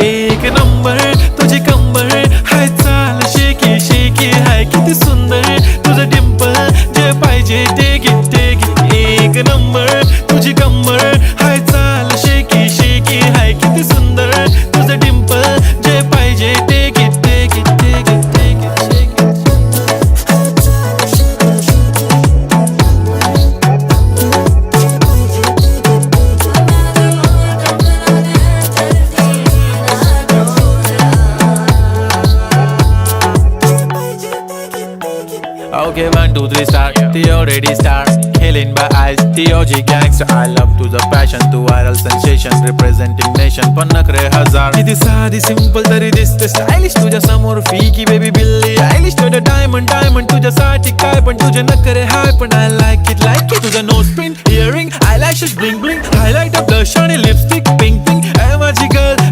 एक नंबर तुझी कंबर हाय चाल शेकी शेकी हाय किती सुंदर तुझं डिंपल जे पाहिजे ते घे एक नंबर तुझी कंबर हाय चाल शेकी शेकी हाय किती सुंदर तुझं डिंपल जे पाहिजे ते घे Okay, 1, 2, 3 start. The already start. Killing by eyes. The OG gangster. I love to the passion, to viral sensation, representing nation. पण नखरे हजार. किती साधी simple तरी दिसते stylish. तुझ्या समोर फीकी baby बिल्ली आयलिश. तुझं diamond तुझ्यासाठी काय पण तुझे नखरे हाय पण I like it. तुझं nose pin, earring, eyelashes bling bling, highlight, blush आणि lipstick, pink. माझी girl.